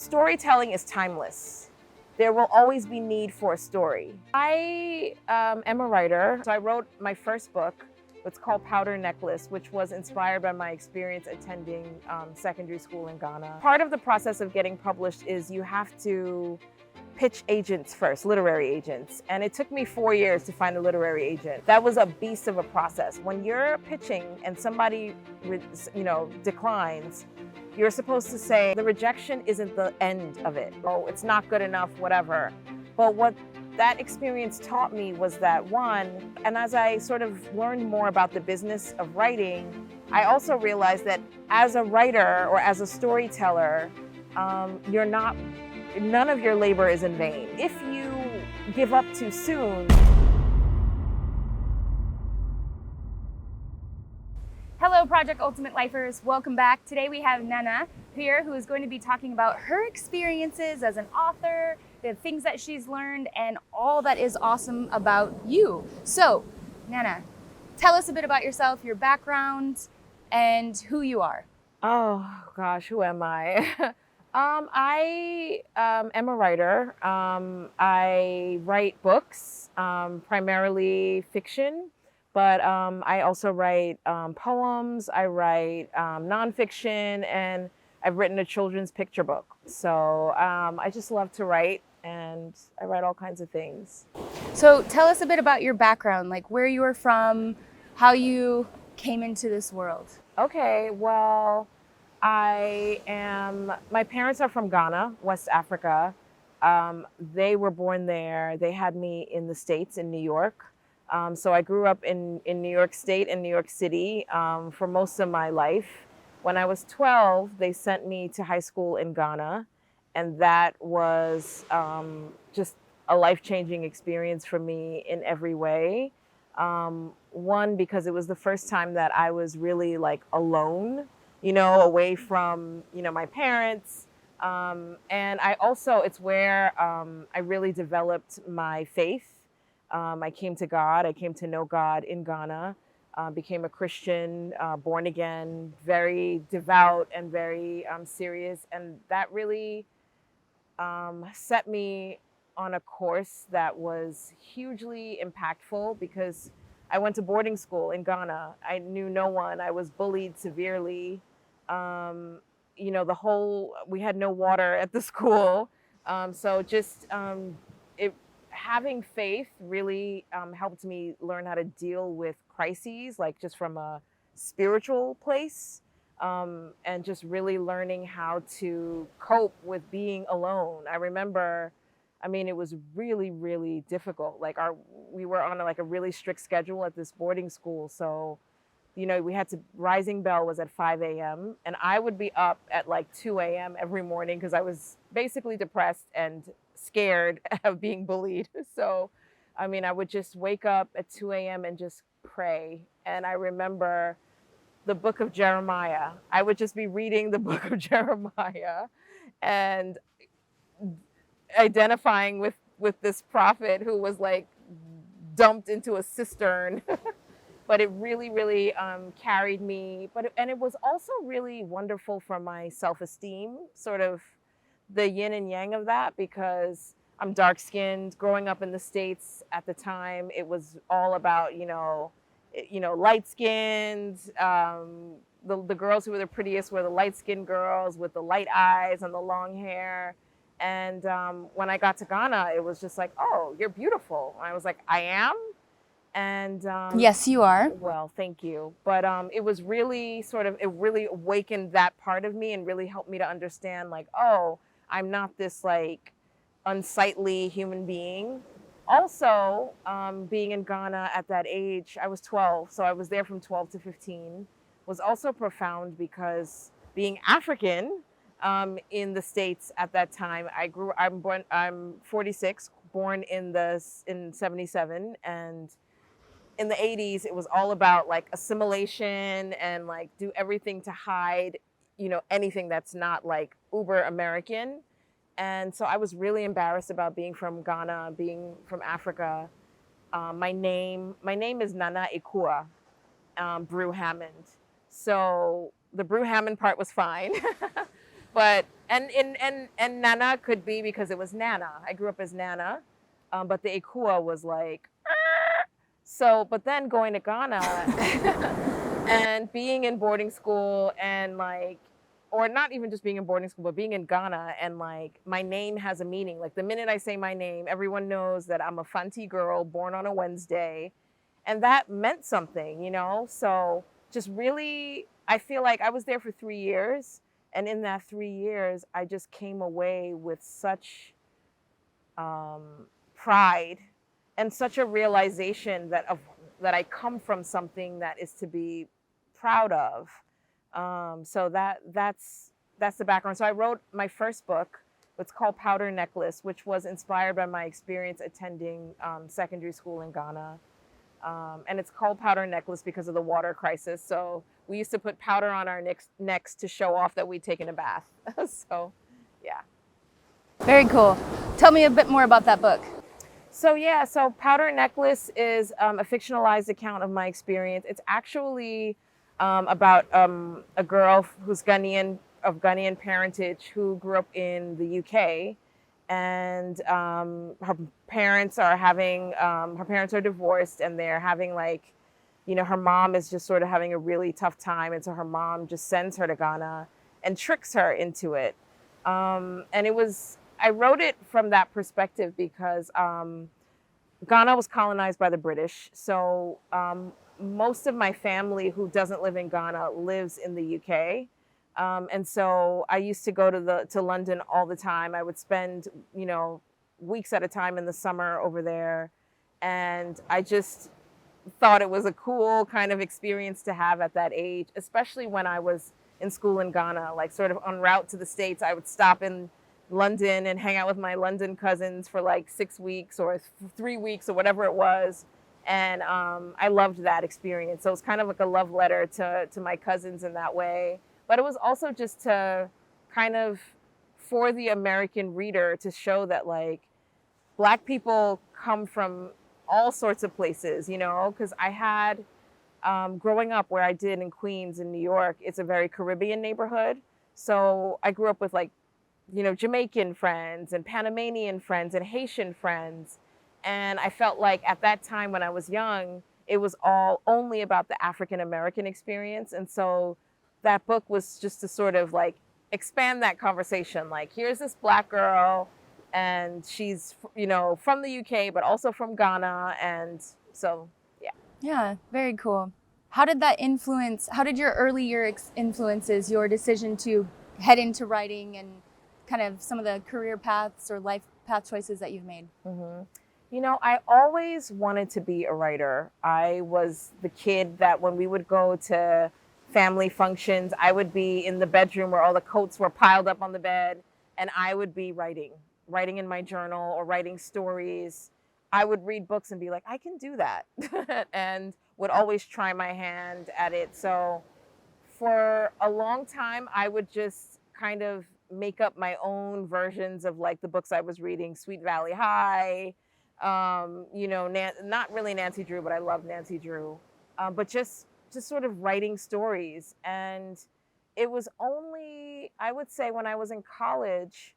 storytelling is timeless. There will always be need for a story. I am a writer, so I wrote my first book. It's called Powder Necklace, which was inspired by my experience attending secondary school in Ghana. Part of the process of getting published is you have to pitch agents first, literary agents. And it took me 4 years to find a literary agent. That was a beast of a process. When you're pitching and somebody, declines, you're supposed to say, the rejection isn't the end of it. Oh, it's not good enough, whatever. But what that experience taught me was that one, and as I sort of learned more about the business of writing, I also realized that as a writer or as a storyteller, none of your labor is in vain. If you give up too soon. Hello, Project Ultimate Lifers. Welcome back. Today we have Nana here, who is going to be talking about her experiences as an author, the things that she's learned, and all that is awesome about you. So, Nana, tell us a bit about yourself, your background, and who you are. Oh gosh, who am I? I am a writer. I write books, primarily fiction, but I also write poems, I write nonfiction, and I've written a children's picture book. So I just love to write, and I write all kinds of things. So tell us a bit about your background, like where you are from, how you came into this world. Okay, well, my parents are from Ghana, West Africa. They were born there. They had me in the States, in New York. So I grew up in New York State and New York City for most of my life. When I was 12, they sent me to high school in Ghana. And that was just a life-changing experience for me in every way. One, because it was the first time that I was really like alone, away from, my parents. And it's where I really developed my faith. I came to God. I came to know God in Ghana, became a Christian, born again, very devout and very serious. And that really set me on a course that was hugely impactful because I went to boarding school in Ghana. I knew no one. I was bullied severely. We had no water at the school. Having faith really helped me learn how to deal with crises, like just from a spiritual place, and just really learning how to cope with being alone. I remember, it was really, really difficult. We were on a really strict schedule at this boarding school. So, we had rising bell was at 5 a.m. and I would be up at 2 a.m. every morning because I was basically depressed and scared of being bullied. So, I would just wake up at 2 a.m. and just pray. And I remember the book of Jeremiah. I would just be reading the book of Jeremiah and identifying with this prophet who was dumped into a cistern. But it really, really carried me. And it was also really wonderful for my self-esteem, sort of the yin and yang of that, because I'm dark-skinned. Growing up in the States at the time, it was all about, light-skinned. The girls who were the prettiest were the light-skinned girls with the light eyes and the long hair. And when I got to Ghana, it was just like, oh, you're beautiful. And I was like, I am? And yes, you are. Well, thank you. But it was really it really awakened that part of me and really helped me to understand oh, I'm not this unsightly human being. Also, being in Ghana at that age, I was 12, so I was there from 12 to 15, was also profound because being African in the States at that time, I'm 46, born in 77, and in the 80s, it was all about assimilation and do everything to hide, anything that's not uber American. And so I was really embarrassed about being from Ghana, being from Africa. My name is Nana Ekua Brew-Hammond. So the Brew-Hammond part was fine, but And Nana could be because it was Nana. I grew up as Nana, but the Ekua was like, so. But then going to Ghana and being in boarding school and like, or not even just being in boarding school, but being in Ghana and like my name has a meaning. Like the minute I say my name, everyone knows that I'm a Fanti girl born on a Wednesday, and that meant something, you know. So just really, I feel like I was there for 3 years, and in that 3 years, I just came away with such pride and such a realization that I come from something that is to be proud of. So that's the background. So I wrote my first book. It's called Powder Necklace, which was inspired by my experience attending secondary school in Ghana. And it's called Powder Necklace because of the water crisis. So we used to put powder on our necks to show off that we'd taken a bath. So, yeah. Very cool. Tell me a bit more about that book. So yeah, so Powder Necklace is a fictionalized account of my experience. It's actually about a girl who's of Ghanaian parentage who grew up in the UK, and her parents are divorced, and they're having like, you know, her mom is just sort of having a really tough time, and so her mom just sends her to Ghana and tricks her into it. And I wrote it from that perspective because Ghana was colonized by the British. So most of my family who doesn't live in Ghana lives in the UK. And so I used to go to London all the time. I would spend, you know, weeks at a time in the summer over there. And I just thought it was a cool kind of experience to have at that age, especially when I was in school in Ghana, like sort of en route to the States. I would stop in London and hang out with my London cousins for like 6 weeks or 3 weeks or whatever it was. And I loved that experience. So it was kind of like a love letter to my cousins in that way. But it was also just to kind of, for the American reader, to show that like Black people come from all sorts of places, you know, because I had, growing up where I did in Queens in New York, it's a very Caribbean neighborhood. So I grew up with like, you know, Jamaican friends and Panamanian friends and Haitian friends. And I felt like at that time when I was young, it was all only about the African American experience. And so that book was just to sort of like expand that conversation. Like, here's this Black girl, and she's, you know, from the UK, but also from Ghana. And so, yeah. Yeah, very cool. How did your early year influences your decision to head into writing and kind of some of the career paths or life path choices that you've made? Mm-hmm. You know, I always wanted to be a writer. I was the kid that when we would go to family functions, I would be in the bedroom where all the coats were piled up on the bed, and I would be writing in my journal or writing stories. I would read books and be like, I can do that, and would always try my hand at it. So for a long time, I would just kind of make up my own versions of like the books I was reading, Sweet Valley High, you know, not really Nancy Drew, but I love Nancy Drew, but just sort of writing stories. And it was only, I would say, when I was in college,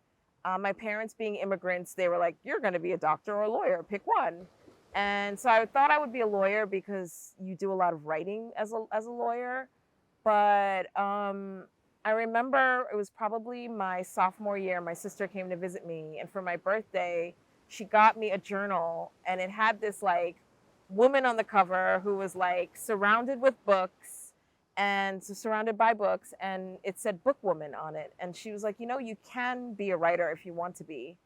my parents being immigrants, they were like, you're going to be a doctor or a lawyer, pick one. And so I thought I would be a lawyer because you do a lot of writing as a lawyer. But I remember it was probably my sophomore year, my sister came to visit me, and for my birthday, she got me a journal, and it had this like woman on the cover who was like surrounded with books and surrounded by books, and it said Book Woman on it. And she was like, you know, you can be a writer if you want to be.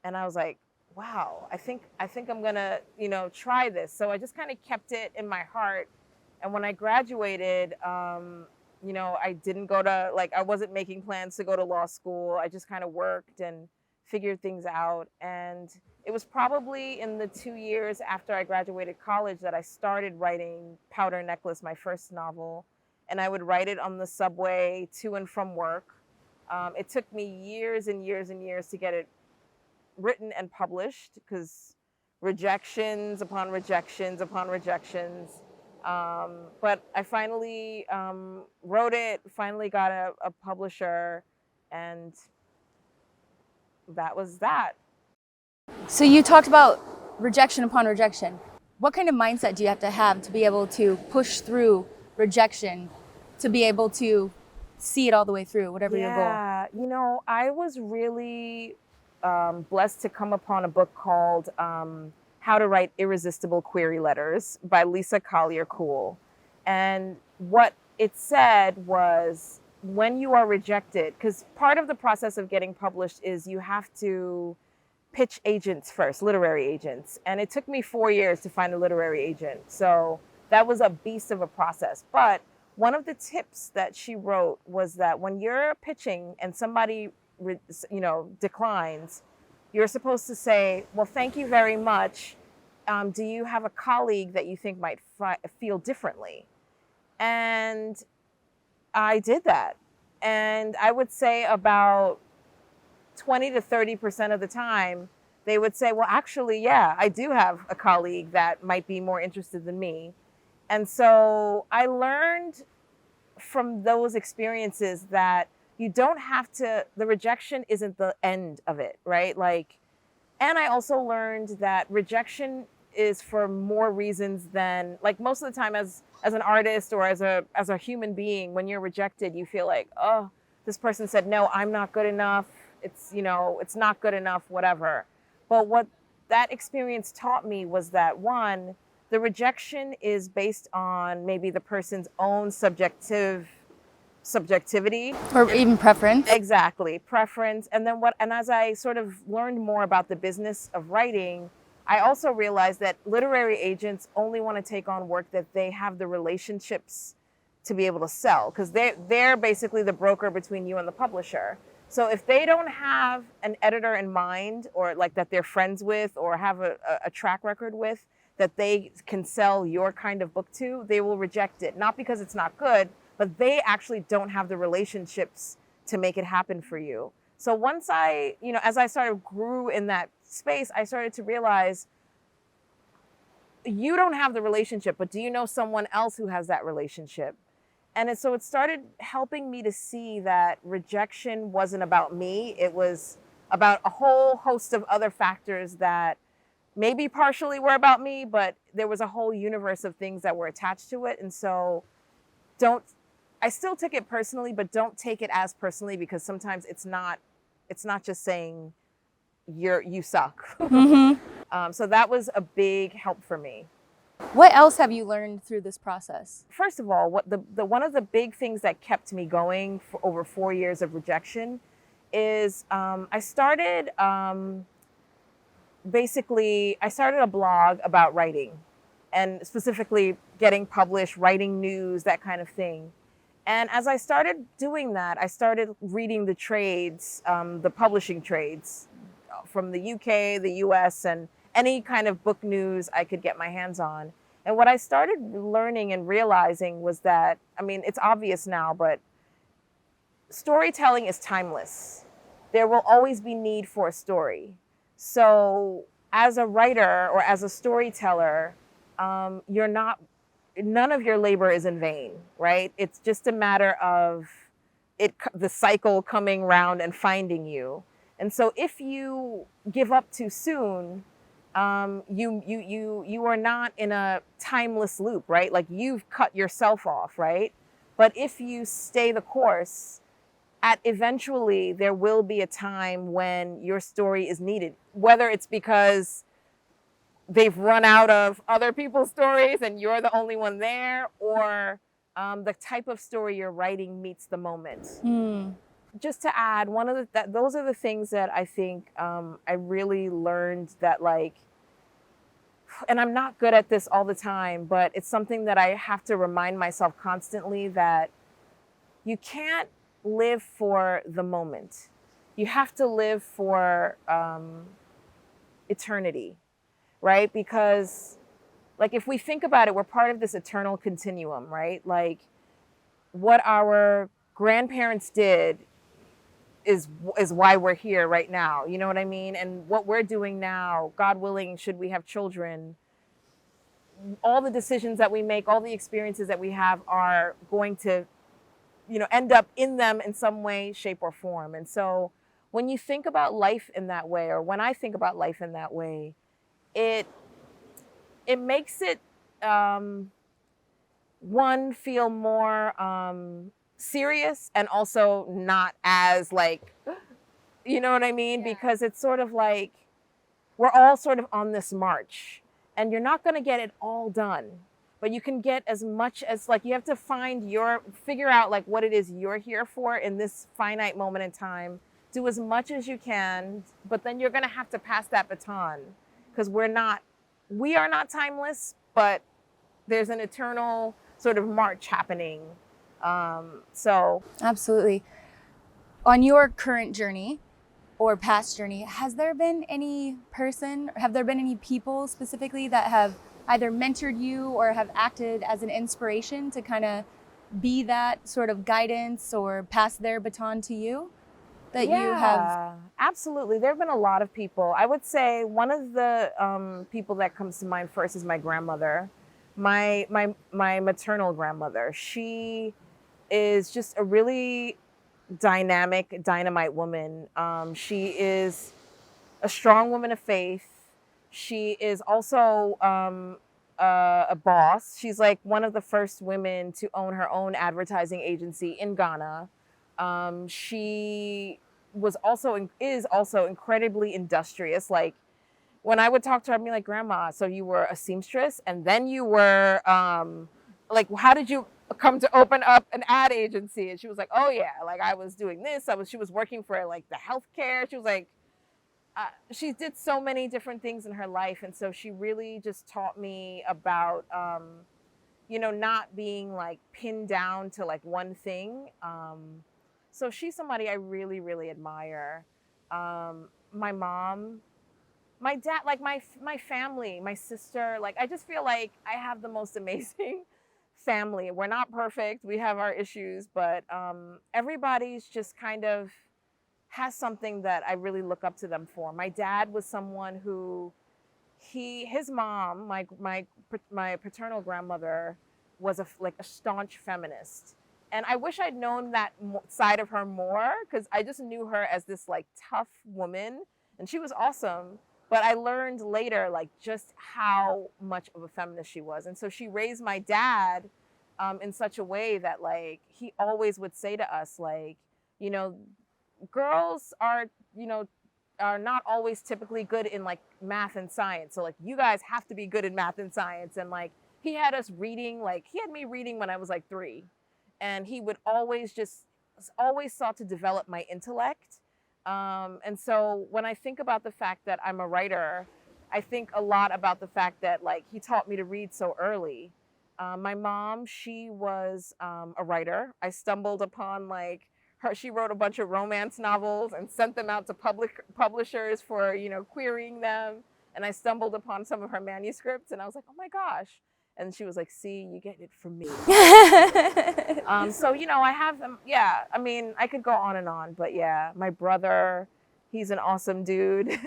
And I was like, wow, I think I'm gonna, you know, try this. So I just kind of kept it in my heart. And when I graduated, you know, I didn't go to, like, I wasn't making plans to go to law school. I just kind of worked and figured things out. And it was probably in the 2 years after I graduated college that I started writing Powder Necklace, my first novel. And I would write it on the subway to and from work. It took me years and years and years to get it written and published, because rejections upon rejections upon rejections. But I finally wrote it, finally got a publisher, and that was that. So you talked about rejection upon rejection. What kind of mindset do you have to be able to push through rejection, to be able to see it all the way through, whatever your goal? Yeah, I was really blessed to come upon a book called How to Write Irresistible Query Letters by Lisa Collier-Cool. And what it said was, when you are rejected, because part of the process of getting published is you have to pitch agents first, literary agents. And it took me 4 years to find a literary agent. So that was a beast of a process. But one of the tips that she wrote was that when you're pitching and somebody, declines, you're supposed to say, well, thank you very much. Do you have a colleague that you think might feel differently? And I did that. And I would say about 20 to 30% of the time, they would say, well, actually, yeah, I do have a colleague that might be more interested than me. And so I learned from those experiences that you don't have to, the rejection isn't the end of it, right? And I also learned that rejection is for more reasons than, like, most of the time as an artist or as a human being, when you're rejected, you feel like, oh, this person said, no, I'm not good enough. It's not good enough, whatever. But what that experience taught me was that, one, the rejection is based on maybe the person's own subjectivity. Or even preference. Exactly, preference. And as I sort of learned more about the business of writing, I also realized that literary agents only want to take on work that they have the relationships to be able to sell, because they're basically the broker between you and the publisher. So if they don't have an editor in mind, or like that they're friends with, or have a track record with, that they can sell your kind of book to, they will reject it. Not because it's not good, but they actually don't have the relationships to make it happen for you. So once as I grew in that space, I started to realize, you don't have the relationship, but do you know someone else who has that relationship? And so it started helping me to see that rejection wasn't about me. It was about a whole host of other factors that maybe partially were about me, but there was a whole universe of things that were attached to it. And so I still took it personally, but don't take it as personally, because sometimes it's not just saying you suck. Mm-hmm. So that was a big help for me. What else have you learned through this process? First of all, one of the big things that kept me going for over 4 years of rejection is I started a blog about writing, and specifically getting published, writing news, that kind of thing. And as I started doing that, I started reading the trades, the publishing trades from the UK, the US, and any kind of book news I could get my hands on. And what I started learning and realizing was that, it's obvious now, but storytelling is timeless. There will always be need for a story. So as a writer or as a storyteller, none of your labor is in vain, right? It's just a matter of the cycle coming round and finding you. And so if you give up too soon, you are not in a timeless loop, right? Like, you've cut yourself off, right? But if you stay the course, eventually there will be a time when your story is needed, whether it's because they've run out of other people's stories and you're the only one there, or the type of story you're writing meets the moment. Just to add, those are the things that I think I really learned, that, like, and I'm not good at this all the time, but it's something that I have to remind myself constantly, that you can't live for the moment. You have to live for eternity, right? Because, like, if we think about it, we're part of this eternal continuum, right? Like, what our grandparents did is why we're here right now. You know what I mean? And what we're doing now, God willing, should we have children, all the decisions that we make, all the experiences that we have are going to, end up in them in some way, shape, or form. And so when you think about life in that way, or when I think about life in that way, it makes it one feel more serious, and also not as like, you know what I mean? Yeah. Because it's sort of like we're all sort of on this march, and you're not going to get it all done, but you can get as much as, like, you have to figure out like what it is you're here for in this finite moment in time. Do as much as you can, but then you're going to have to pass that baton, because we are not timeless, but there's an eternal sort of march happening. So Absolutely. On your current journey or past journey, have there been any people specifically that have either mentored you or have acted as an inspiration to kind of be that sort of guidance or pass their baton to you that you have? yeah, absolutely. There have been a lot of people. I would say one of the people that comes to mind first is my grandmother, my maternal grandmother. She is just a really dynamite woman. She is a strong woman of faith. She is also a boss. She's like one of the first women to own her own advertising agency in Ghana. She is also incredibly industrious. Like, when I would talk to her, I'd be like, "Grandma, so you were a seamstress, and then you were like, how did you come to open up an ad agency?" And she was like, "Oh yeah, like I was doing this. She was working for like the healthcare." She was like, she did so many different things in her life, and so she really just taught me about not being like pinned down to like one thing. So she's somebody I really, really admire. My mom, my dad, like my family, my sister, like I just feel like I have the most amazing family. We're not perfect. We have our issues, but everybody's just kind of has something that I really look up to them for. My dad was someone who his mom, my paternal grandmother, was like a staunch feminist. And I wish I'd known that side of her more, because I just knew her as this like tough woman, and she was awesome. But I learned later like just how much of a feminist she was. And so she raised my dad in such a way that like he always would say to us like, you know, girls are not always typically good in like math and science. So like you guys have to be good in math and science. And like he had us reading, like he had me reading when I was like 3. And he would always sought to develop my intellect. And so when I think about the fact that I'm a writer, I think a lot about the fact that like he taught me to read so early. My mom, she was a writer. I stumbled upon like her. She wrote a bunch of romance novels and sent them out to publishers for querying them. And I stumbled upon some of her manuscripts, and I was like, oh my gosh. And she was like, see, you get it from me. So, I have them. Yeah. I mean, I could go on and on, but yeah, my brother, he's an awesome dude.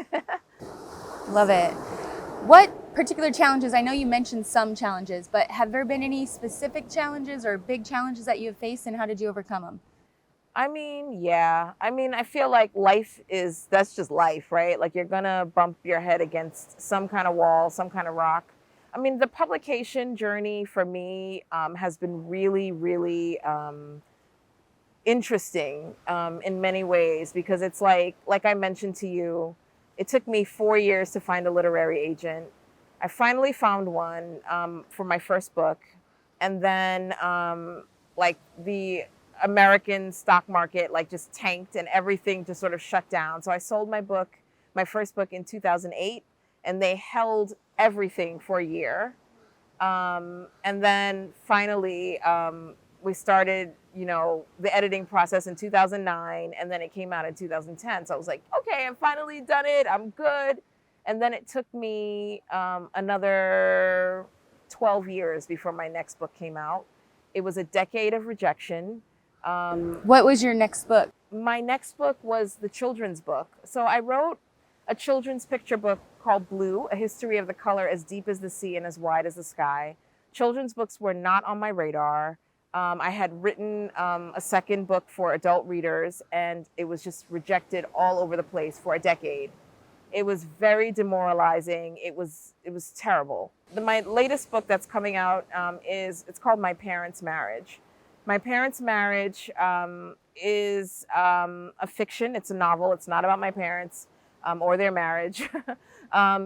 Love it. What particular challenges, I know you mentioned some challenges, but have there been any specific challenges or big challenges that you have faced, and how did you overcome them? I mean, yeah. I mean, I feel like that's just life, right? Like you're gonna bump your head against some kind of wall, some kind of rock. I mean, the publication journey for me has been really, really interesting in many ways, because it's like I mentioned to you, it took me 4 years to find a literary agent. I finally found one for my first book, and then like the American stock market like just tanked and everything just sort of shut down. So I sold my first book in 2008, and they held everything for a year. And then finally, we started, the editing process in 2009, and then it came out in 2010. So I was like, okay, I've finally done it. I'm good. And then it took me another 12 years before my next book came out. It was a decade of rejection. What was your next book? My next book was the children's book. So I wrote a children's picture book called Blue, A History of the Color as Deep as the Sea and as Wide as the Sky. Children's books were not on my radar. I had written a second book for adult readers, and it was just rejected all over the place for a decade. It was very demoralizing. It was terrible. My latest book that's coming out it's called My Parents' Marriage. My Parents' Marriage is a fiction. It's a novel. It's not about my parents or their marriage.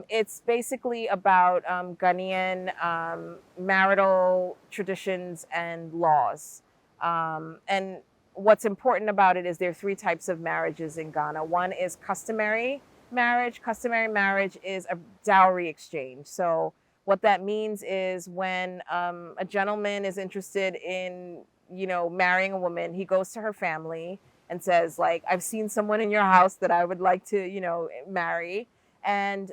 It's basically about Ghanaian marital traditions and laws. And what's important about it is there are three types of marriages in Ghana. One is customary marriage. Customary marriage is a dowry exchange. So what that means is when a gentleman is interested in, marrying a woman, he goes to her family and says, like, I've seen someone in your house that I would like to, marry. And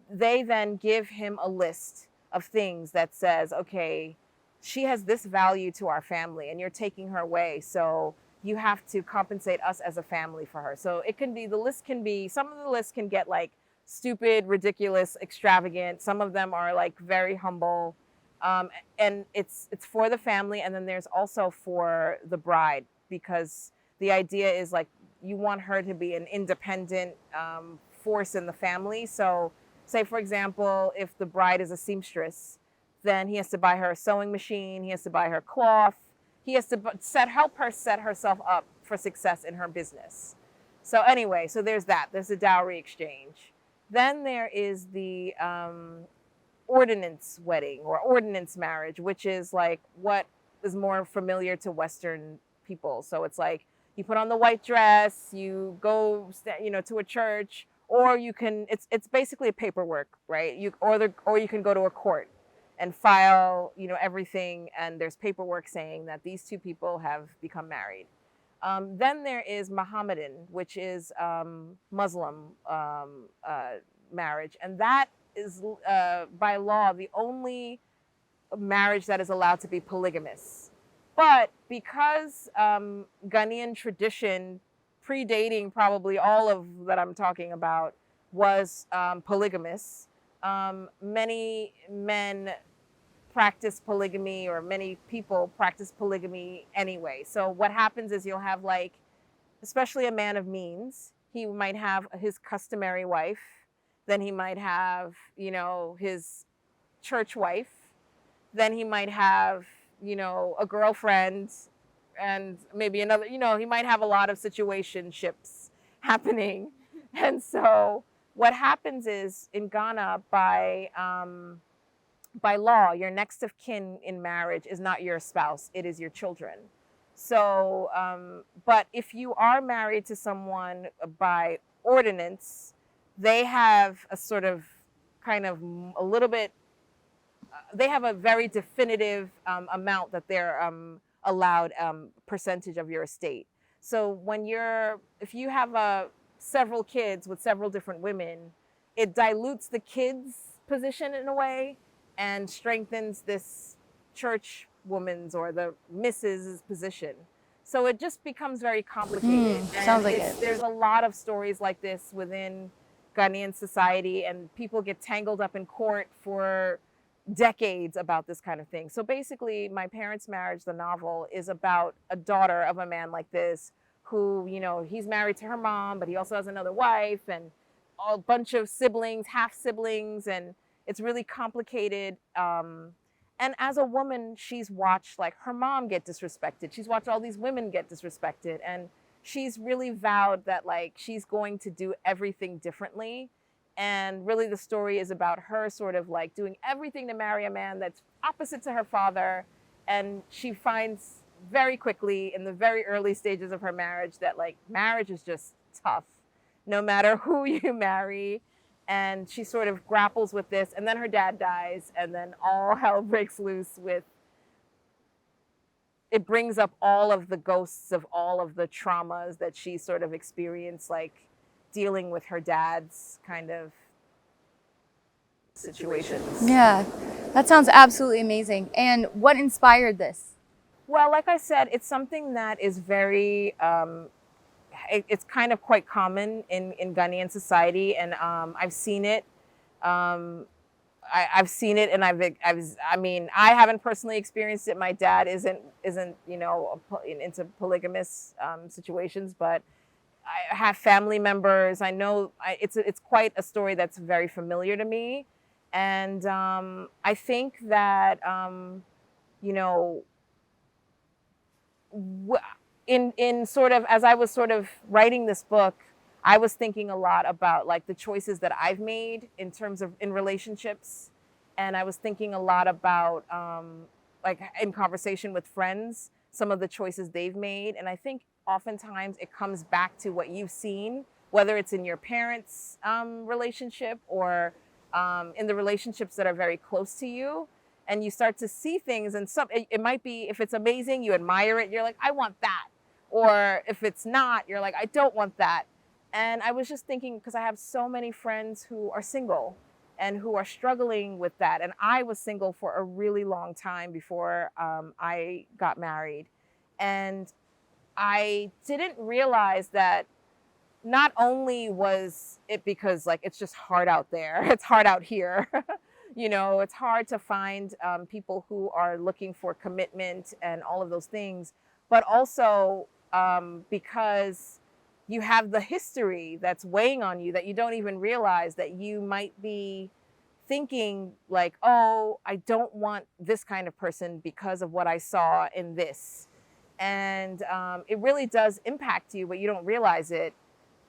they then give him a list of things that says, okay, she has this value to our family and you're taking her away. So you have to compensate us as a family for her. So it can be, some of the lists can get like stupid, ridiculous, extravagant. Some of them are like very humble. And it's for the family. And then there's also for the bride, because the idea is like, you want her to be an independent force in the help So say, for example, if the bride is a seamstress, then he has to buy her a sewing machine. He has to buy her cloth. He has to help her set herself up for success in her business. So anyway, so there's that. There's a dowry exchange. Then there is the ordinance wedding or ordinance marriage, which is like what is more familiar to Western people. So it's like you put on the white dress, you go, to a church, or you can. It's basically a paperwork, right? Or you can go to a court and file, everything, and there's paperwork saying that these two people have become married. Then there is Mohammedan, which is Muslim marriage, and that is by law the only marriage that is allowed to be polygamous. But because Ghanaian tradition, predating probably all of that I'm talking about, was polygamous, many men practice polygamy, or many people practice polygamy anyway. So what happens is you'll have, like, especially a man of means, he might have his customary wife, then he might have, his church wife, then he might have, a girlfriend, and maybe another, he might have a lot of situationships happening. And so what happens is in Ghana, by law, your next of kin in marriage is not your spouse, it is your children. So, but if you are married to someone by ordinance, they have a sort of kind of a little bit, they have a very definitive amount that they're allowed percentage of your estate. So if you have several kids with several different women, it dilutes the kids' position in a way and strengthens this church woman's or the Mrs.'s position. So it just becomes very complicated. Sounds like it. There's a lot of stories like this within Ghanaian society, and people get tangled up in court for decades about this kind of thing. So basically, My Parents' Marriage, the novel, is about a daughter of a man like this who, he's married to her mom, but he also has another wife and a bunch of siblings, half siblings, and it's really complicated. And as a woman, she's watched like her mom get disrespected. She's watched all these women get disrespected. And she's really vowed that like she's going to do everything differently. And really the story is about her sort of like doing everything to marry a man that's opposite to her father. And she finds very quickly in the very early stages of her marriage that like marriage is just tough, no matter who you marry. And she sort of grapples with this, and then her dad dies, and then all hell breaks loose it brings up all of the ghosts of all of the traumas that she sort of experienced, like dealing with her dad's kind of situations. Yeah, that sounds absolutely amazing. And what inspired this? Well, like I said, it's something that is very, it's kind of quite common in Ghanaian society, and I've seen it I've seen it, and I mean, I haven't personally experienced it. My dad isn't into polygamous situations, but I have family members. I know it's quite a story that's very familiar to me, and I think that you know in sort of, as I was sort of writing this book, I was thinking a lot about like the choices that I've made in terms of in relationships, and I was thinking a lot about like in conversation with friends, some of the choices they've made, and I think oftentimes it comes back to what you've seen, whether it's in your parents' relationship or in the relationships that are very close to you, and you start to see things, and it might be, if it's amazing, you admire it, you're like, I want that, or if it's not, you're like, I don't want that. And I was just thinking, because I have so many friends who are single and who are struggling with that, and I was single for a really long time before I got married, and I didn't realize that not only was it because like it's just hard out there, it's hard out here. It's hard to find people who are looking for commitment and all of those things, but also because you have the history that's weighing on you, that you don't even realize that you might be thinking like, oh, I don't want this kind of person because of what I saw in this. And it really does impact you, but you don't realize it.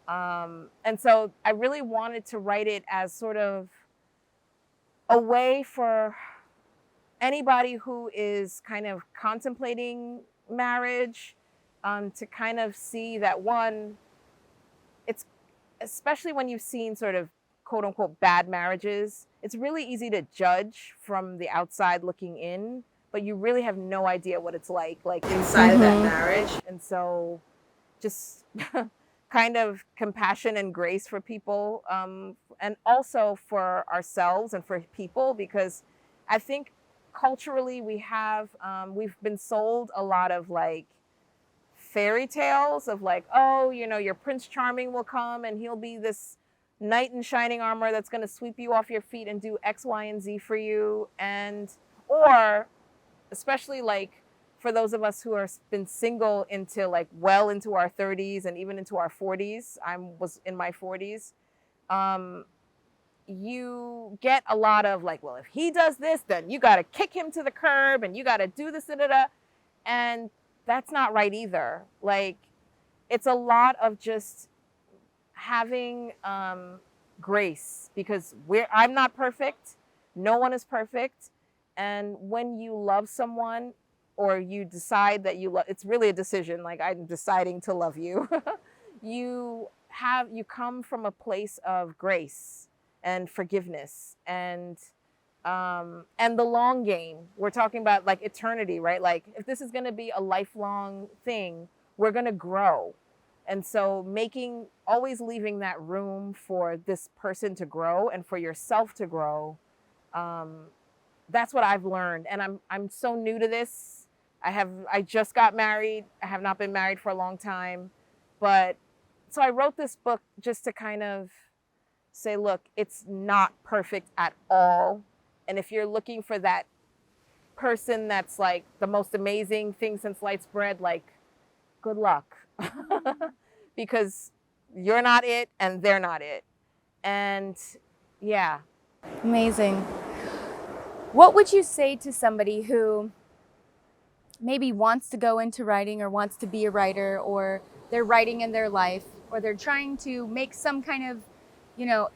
And so I really wanted to write it as sort of a way for anybody who is kind of contemplating marriage to kind of see that, one, it's, especially when you've seen sort of quote unquote bad marriages, it's really easy to judge from the outside looking in, but you really have no idea what it's like inside of that marriage. And so just kind of compassion and grace for people, and also for ourselves and for people, because I think culturally we've been sold a lot of like fairy tales of like, oh, your Prince Charming will come and he'll be this knight in shining armor that's going to sweep you off your feet and do X, Y, and Z for you. And or especially like for those of us who are been single into like well into our 30s and even into our 40s, I was in my 40s, you get a lot of like, well, if he does this, then you got to kick him to the curb and you got to do this, da, da, da. And that's not right either. Like, it's a lot of just having grace, because I'm not perfect. No one is perfect. And when you love someone, or you decide that you love, it's really a decision. Like, I'm deciding to love you. you come from a place of grace and forgiveness and the long game. We're talking about like eternity, right? Like, if this is going to be a lifelong thing, we're going to grow. And so always leaving that room for this person to grow and for yourself to grow. That's what I've learned. And I'm so new to this. I just got married. I have not been married for a long time. But so I wrote this book just to kind of say, look, it's not perfect at all. And if you're looking for that person that's like the most amazing thing since sliced bread, like, good luck. Because you're not it and they're not it. And yeah. Amazing. What would you say to somebody who maybe wants to go into writing or wants to be a writer, or they're writing in their life, or they're trying to make some kind of,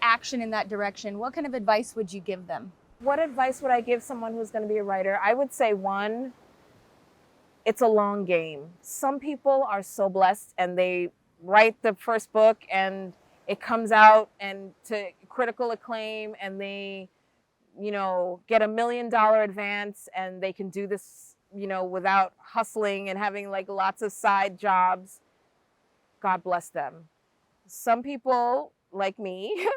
action in that direction? What kind of advice would you give them? What advice would I give someone who's going to be a writer? I would say, one, it's a long game. Some people are so blessed and they write the first book and it comes out and to critical acclaim, and they, get $1 million advance, and they can do this, without hustling and having like lots of side jobs. God bless them. Some people like me,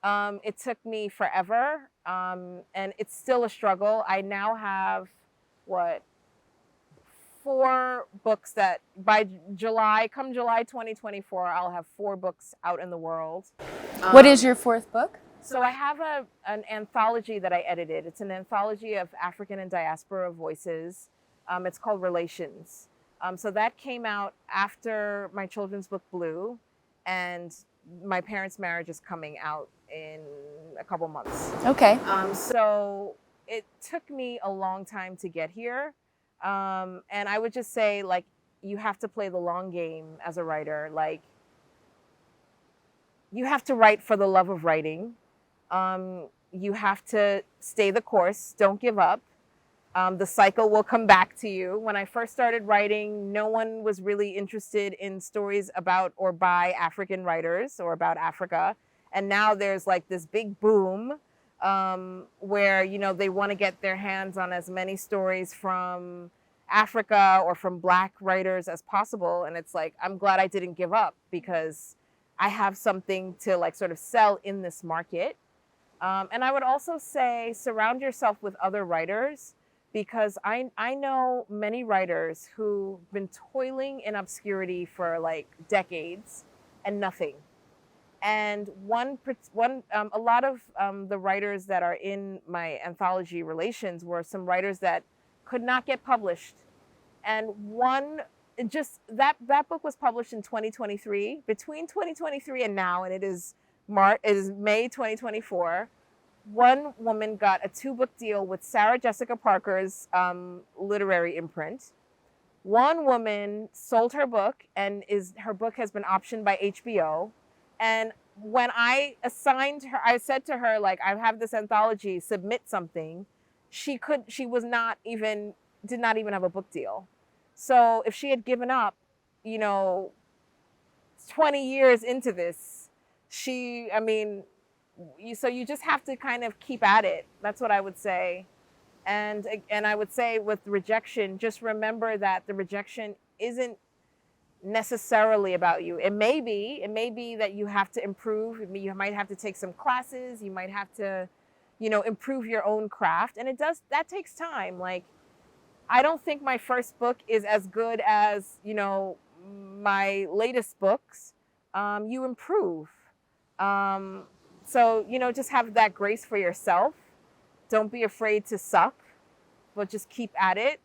it took me forever, and it's still a struggle. I now have 4 books that by July 2024, I'll have 4 books out in the world. What is your 4th book? So I have an anthology that I edited. It's an anthology of African and diaspora voices. It's called Relations. So that came out after my children's book Blue, and my parents' marriage is coming out in a couple months. Okay. So it took me a long time to get here. And I would just say, like, you have to play the long game as a writer. Like, you have to write for the love of writing. You have to stay the course. Don't give up. The cycle will come back to you. When I first started writing, no one was really interested in stories about or by African writers or about Africa. And now there's like this big boom where, you know, they want to get their hands on as many stories from Africa or from Black writers as possible. And it's like, I'm glad I didn't give up, because I have something to like sort of sell in this market. And I would also say surround yourself with other writers, because I know many writers who've been toiling in obscurity for like decades and nothing. And a lot of the writers that are in my anthology Relations were some writers that could not get published. And that book was published in 2023, between 2023 and now, and it is May 2024. One woman got a 2-book deal with Sarah Jessica Parker's literary imprint. One woman sold her book, and her book has been optioned by HBO. And when I assigned her, I said to her, like, I have this anthology, submit something. She did not even have a book deal. So if she had given up, you know, 20 years into this, so you just have to kind of keep at it. That's what I would say. And I would say with rejection, just remember that the rejection isn't necessarily about you. It may be that you have to improve. You might have to take some classes. You might have to, you know, improve your own craft. And that takes time. Like, I don't think my first book is as good as, you know, my latest books. You improve. So, you know, just have that grace for yourself. Don't be afraid to suck, but just keep at it.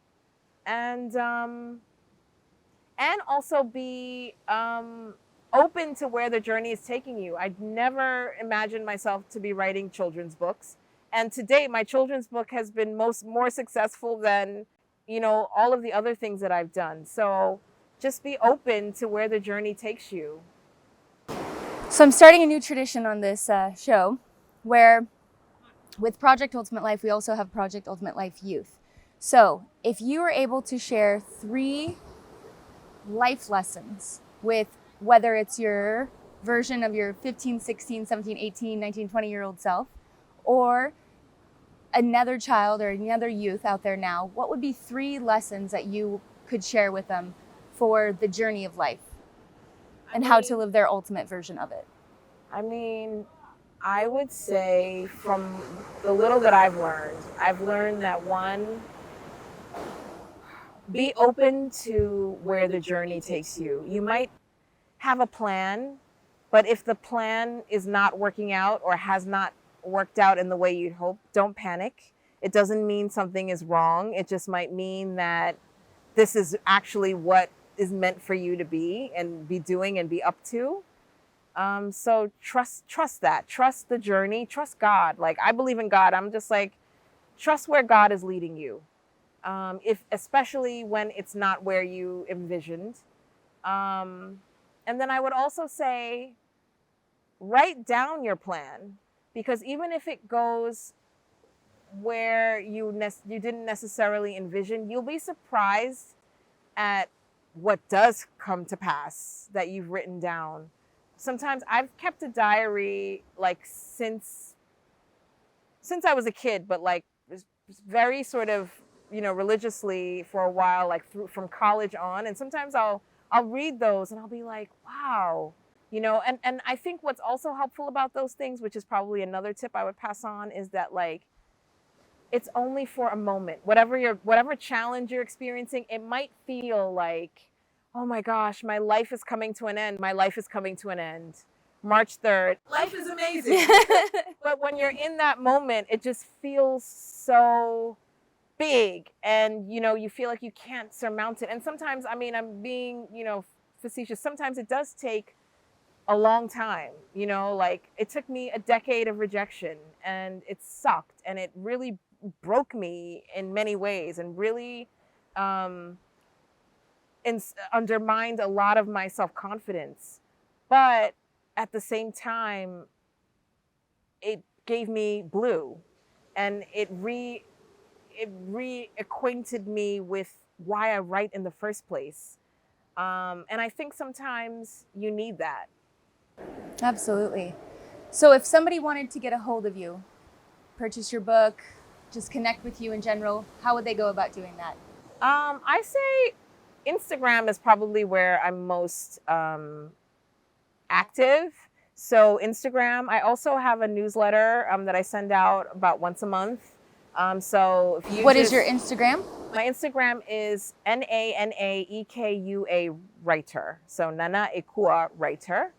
And also be open to where the journey is taking you. I'd never imagined myself to be writing children's books. And to date, my children's book has been more successful than, you know, all of the other things that I've done. So just be open to where the journey takes you. So I'm starting a new tradition on this show, where with Project Ultimate Life, we also have Project Ultimate Life Youth. So if you were able to share 3 life lessons with, whether it's your version of your 15, 16, 17, 18, 19, 20-year-old self, or another child or another youth out there now, what would be 3 lessons that you could share with them for the journey of life and how to live their ultimate version of it? I mean, I would say from the little that I've learned that, one, be open to where the journey takes you. You might have a plan, but if the plan is not working out or has not worked out in the way you'd hope, don't panic. It doesn't mean something is wrong. It just might mean that this is actually what is meant for you to be and be doing and be up to. So trust that. Trust the journey. Trust God. Like, I believe in God. I'm just like, trust where God is leading you. Especially when it's not where you envisioned. And then I would also say, write down your plan, because even if it goes where you didn't necessarily envision, you'll be surprised at what does come to pass that you've written down. Sometimes I've kept a diary like since I was a kid, but like very sort of, you know, religiously for a while, like from college on. And sometimes I'll read those and I'll be like, wow, you know, and I think what's also helpful about those things, which is probably another tip I would pass on, is that, like, it's only for a moment. Whatever challenge you're experiencing, it might feel like, oh my gosh, my life is coming to an end. My life is coming to an end. March 3rd. Life is amazing. But when you're in that moment, it just feels so big, and you feel like you can't surmount it. And sometimes, I mean, I'm being, facetious. Sometimes it does take a long time, like it took me a decade of rejection, and it sucked, and it really broke me in many ways, and really undermined a lot of my self-confidence. But at the same time, it gave me blue, and it reacquainted me with why I write in the first place. And I think sometimes you need that. Absolutely. So if somebody wanted to get a hold of you, purchase your book, just connect with you in general, how would they go about doing that? I say Instagram is probably where I'm most active. So Instagram. I also have a newsletter that I send out about once a month. So if you What is your Instagram? My Instagram is NANAEKUA writer. So Nana Ekua writer.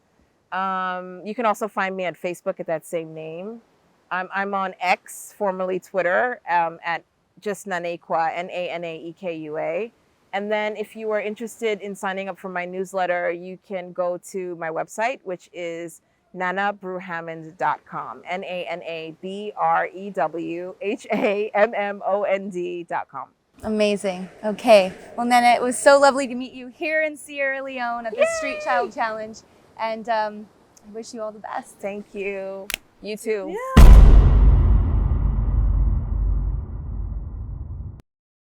You can also find me at Facebook at that same name. I'm on X, formerly Twitter, at just Nanekua, NANAEKUA. And then if you are interested in signing up for my newsletter, you can go to my website, which is nanabrew-hammond.com, NANABREWHAMMOND.com. Amazing. Okay. Well, Nana, it was so lovely to meet you here in Sierra Leone at the Street Child Challenge. And I wish you all the best. Thank you. You too. Yeah.